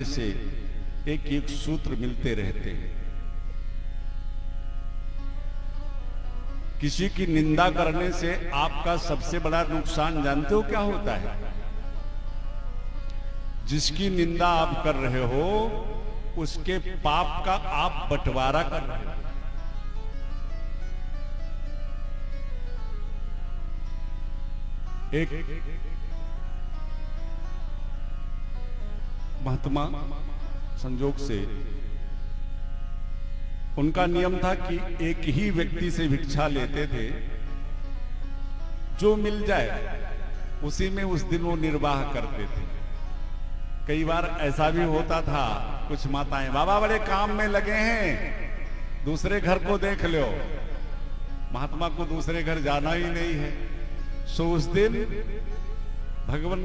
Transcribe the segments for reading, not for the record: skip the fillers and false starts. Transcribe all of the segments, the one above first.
से एक एक सूत्र मिलते रहते हैं। किसी की निंदा करने से आपका सबसे बड़ा नुकसान जानते हो क्या होता है? जिसकी निंदा आप कर रहे हो उसके पाप का आप बंटवारा कर रहे हो। एक महात्मा संजोग से उनका नियम था कि एक ही व्यक्ति से भिक्षा लेते थे, जो मिल जाए उसी में उस दिन वो निर्वाह करते थे। कई बार ऐसा भी होता था, कुछ माताएं बाबा बड़े काम में लगे हैं, दूसरे घर को देख लो। महात्मा को दूसरे घर जाना ही नहीं है, सो उस दिन भगवान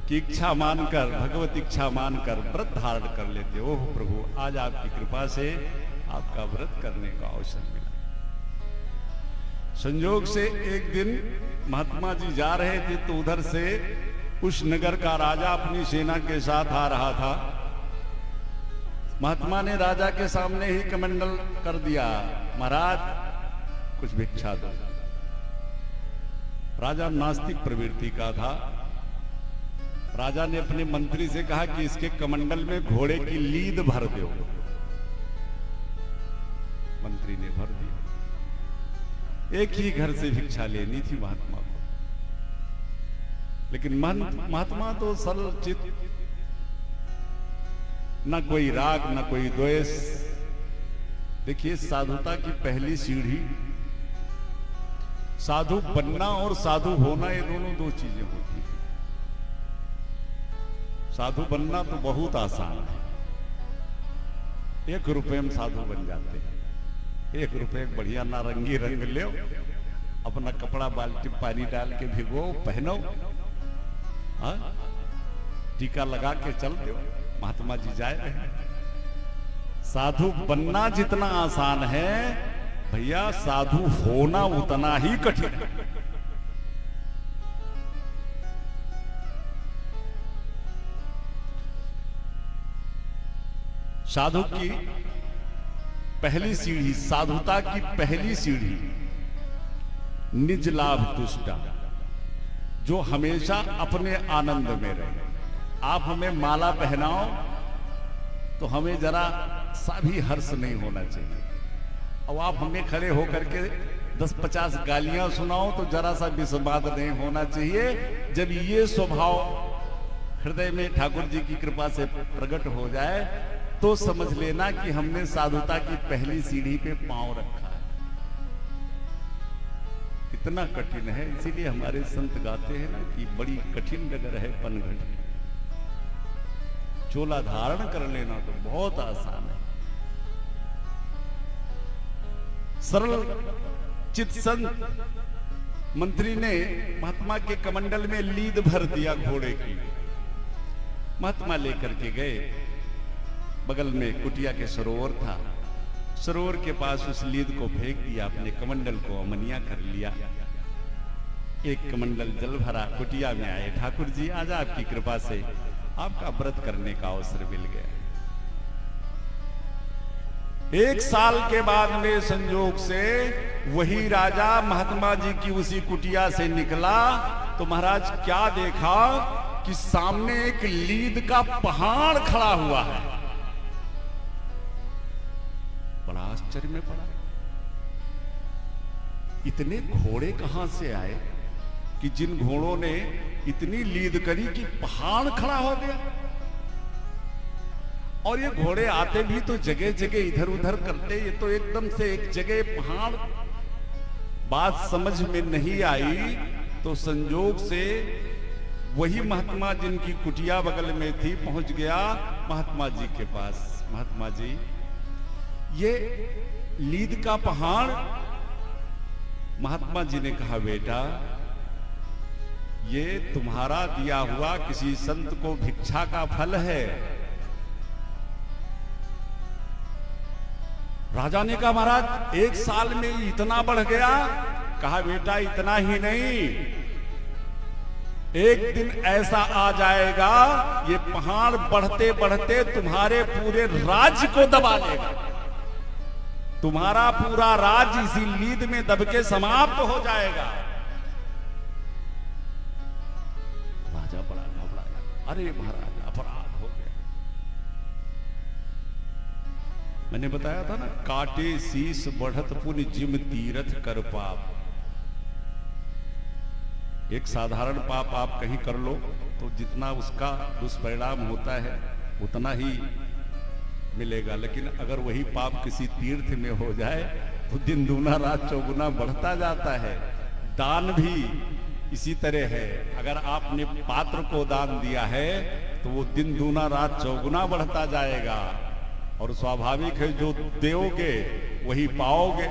की इच्छा मानकर, भगवत इच्छा मानकर व्रत धारण कर लेते। ओह प्रभु, आज आपकी कृपा से आपका व्रत करने का अवसर मिला। संयोग से एक दिन महात्मा जी जा रहे थे तो उधर से उस नगर का राजा अपनी सेना के साथ आ रहा था। महात्मा ने राजा के सामने ही कमंडल कर दिया, महाराज कुछ भिक्षा दो। राजा नास्तिक प्रवृत्ति का था। राजा ने अपने मंत्री से कहा कि इसके कमंडल में घोड़े की लीद भर दो। मंत्री ने भर दिया। एक ही घर से भिक्षा लेनी थी महात्मा को, लेकिन महात्मा तो सरल चित्त, न कोई राग न कोई द्वेष। देखिए, साधुता की पहली सीढ़ी, साधु बनना और साधु होना, ये दोनों दो चीजें होती हैं। साधु बनना तो बहुत आसान है, 1 रुपए में साधु बन जाते हैं। 1 रुपए बढ़िया नारंगी रंग ले, अपना कपड़ा बाल्टी पानी डाल के भिगो, पहनो, टीका लगा के चल दो, महात्मा जी जाए रहे। साधु बनना जितना आसान है भैया, साधु होना उतना ही कठिन है। साधु की पहली सीढ़ी, साधुता की पहली सीढ़ी, निज लाभ तुष्टा, जो हमेशा अपने आनंद में रहे। आप हमें माला पहनाओ तो हमें जरा सा भी हर्ष नहीं होना चाहिए, और आप हमें खड़े होकर के 10-50 गालियां सुनाओ तो जरा सा भी संवाद नहीं होना चाहिए। जब ये स्वभाव हृदय में ठाकुर जी की कृपा से प्रकट हो जाए तो समझ लेना कि हमने साधुता की पहली सीढ़ी पे पांव रखा है। इतना कठिन है, इसीलिए हमारे संत गाते हैं ना कि बड़ी कठिन डगर है पनघट की। चोला धारण कर लेना तो बहुत आसान है। सरल चित संत मंत्री ने महात्मा के कमंडल में लीद भर दिया घोड़े की। महात्मा लेकर के गए, बगल में कुटिया के सरोवर था, सरोवर के पास उस लीद को फेंक दिया, अपने कमंडल को अमनिया कर लिया। एक कमंडल जल भरा, कुटिया में आए, ठाकुर जी आज आपकी कृपा से आपका व्रत करने का अवसर मिल गया। 1 साल के बाद में संयोग से वही राजा महात्मा जी की उसी कुटिया से निकला तो महाराज क्या देखा कि सामने एक लीद का पहाड़ खड़ा हुआ है। बड़ा आश्चर्य में पड़ा, इतने घोड़े कहां से आए कि जिन घोड़ों ने इतनी लीद करी कि पहाड़ खड़ा हो गया। और ये घोड़े आते भी तो जगह जगह इधर उधर करते, ये तो एकदम से एक जगह पहाड़। बात समझ में नहीं आई तो संजोग से वही महात्मा जिनकी कुटिया बगल में थी पहुंच गया महात्मा जी के पास। महात्मा जी, ये लीद का पहाड़। महात्मा जी ने कहा, बेटा ये तुम्हारा दिया हुआ किसी संत को भिक्षा का फल है। राजा ने कहा, महाराज 1 साल में इतना बढ़ गया? कहा, बेटा इतना ही नहीं, एक दिन ऐसा आ जाएगा, ये पहाड़ बढ़ते बढ़ते तुम्हारे पूरे राज्य को दबा लेगा। तुम्हारा पूरा राज्य इसी लीद में दब के समाप्त हो जाएगा। राजा बड़ा घबराया, अरे महाराज अपराध हो गया। मैंने बताया था ना, काटे शीस बढ़त पुण्य जिम तीरथ कर पाप। एक साधारण पाप आप कहीं कर लो तो जितना उसका दुष्परिणाम होता है उतना ही मिलेगा, लेकिन अगर वही पाप किसी तीर्थ में हो जाए तो दिन दूना रात चौगुना बढ़ता जाता है। दान भी इसी तरह है, अगर आपने पात्र को दान दिया है तो वो दिन दूना रात चौगुना बढ़ता जाएगा, और स्वाभाविक है जो दोगे वही पाओगे।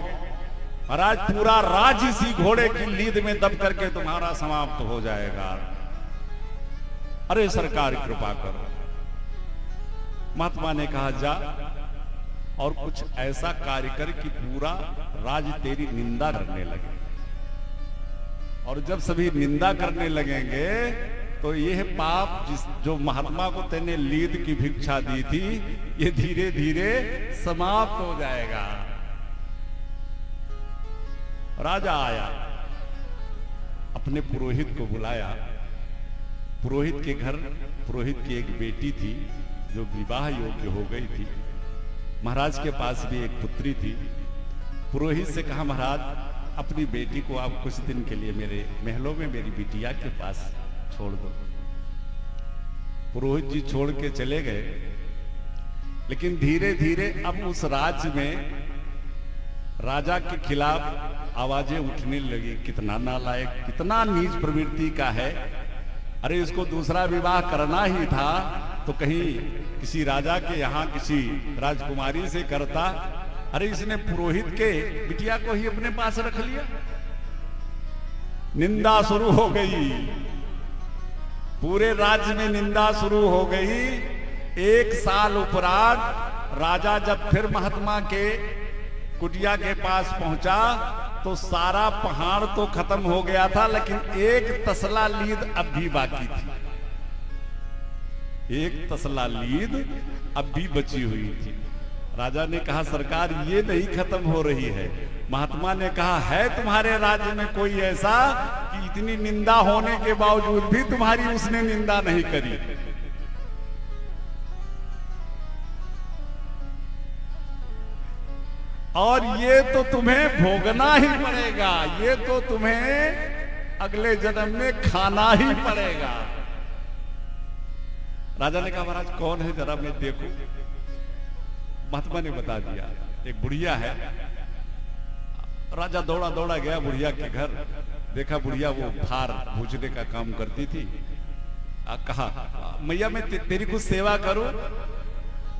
महाराज पूरा राज्य इसी घोड़े की लीद में दब करके तुम्हारा समाप्त हो जाएगा। अरे सरकार कृपा करो। महात्मा ने कहा जा और कुछ ऐसा कार्य कर कि पूरा राज्य तेरी निंदा करने लगे, और जब सभी निंदा करने लगेंगे तो यह पाप जो महात्मा को तेने लीद की भिक्षा दी थी ये धीरे धीरे समाप्त हो जाएगा। राजा आया, अपने पुरोहित को बुलाया। पुरोहित के घर पुरोहित की एक बेटी थी जो विवाह योग्य हो गई थी। महाराज के पास भी एक पुत्री थी। पुरोहित से कहा, महाराज अपनी बेटी को आप कुछ दिन के लिए मेरे महलों में मेरी बिटिया के पास छोड़ दो। पुरोहित जी छोड़ के चले गए, लेकिन धीरे धीरे अब उस राज्य में राजा के खिलाफ आवाजें उठने लगी, कितना नालायक, कितना नीच प्रवृत्ति का है। अरे इसको दूसरा विवाह करना ही था तो कहीं किसी राजा के यहाँ किसी राजकुमारी से करता। अरे इसने पुरोहित के बिटिया को ही अपने पास रख लिया। निंदा शुरू हो गई, पूरे राज्य में निंदा शुरू हो गई। एक साल उपरांत राजा जब फिर महात्मा के कुटिया के पास पहुंचा तो सारा पहाड़ तो खत्म हो गया था, लेकिन एक तसला लीद अब भी बाकी थी। एक तसला लीद अब भी बची हुई थी। राजा ने कहा, सरकार ये नहीं खत्म हो रही है। महात्मा ने कहा, है तुम्हारे राज्य में कोई ऐसा कि इतनी निंदा होने के बावजूद भी तुम्हारी उसने निंदा नहीं करी? और ये तो तुम्हें भोगना ही पड़ेगा, ये तो तुम्हें अगले जन्म में खाना ही पड़ेगा। राजा ने कहा, महाराज कौन है जरा मैं देखूं। महात्मा ने बता दिया, एक बुढ़िया है। राजा दौड़ा दौड़ा गया बुढ़िया के घर, देखा बुढ़िया वो भार भूजने का काम करती थी। कहा, मैया मैं तेरी कुछ सेवा करूं?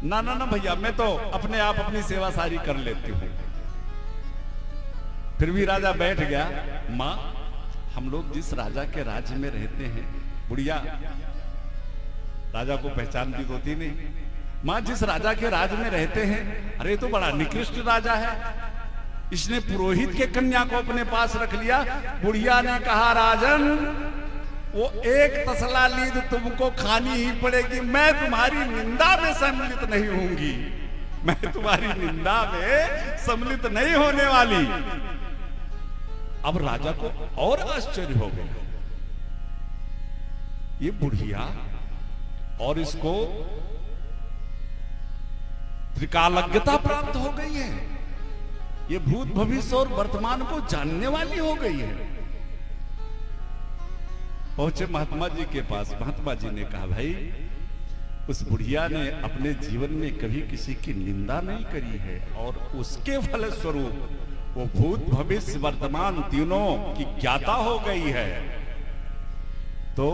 ना ना ना भैया, मैं तो अपने आप अपनी सेवा सारी कर लेती हूँ। फिर भी राजा बैठ गया। माँ, हम लोग जिस राजा के राज्य में रहते हैं, बुढ़िया राजा को पहचानती तो थी नहीं। माँ, जिस राजा के राज्य में रहते हैं, अरे तो बड़ा निकृष्ट राजा है, इसने पुरोहित के कन्या को अपने पास रख लिया। बुढ़िया ने कहा, राजन वो एक तसला लीद तुमको खानी ही पड़ेगी। मैं तुम्हारी निंदा में सम्मिलित नहीं होंगी, मैं तुम्हारी निंदा में सम्मिलित नहीं होने वाली। अब राजा को और आश्चर्य हो गया, ये बुढ़िया और इसको त्रिकालज्ञता प्राप्त हो गई है, ये भूत भविष्य और वर्तमान को जानने वाली हो गई है। पहुंचे महात्मा जी के पास। महात्मा जी ने कहा, भाई उस बुढ़िया ने अपने जीवन में कभी किसी की निंदा नहीं करी है, और उसके फलस्वरूप वो भूत भविष्य वर्तमान तीनों की ज्ञाता हो गई है। तो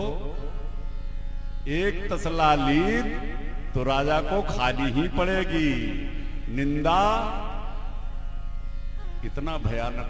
एक तसला लीद तो राजा को खानी ही पड़ेगी। निंदा इतना भयानक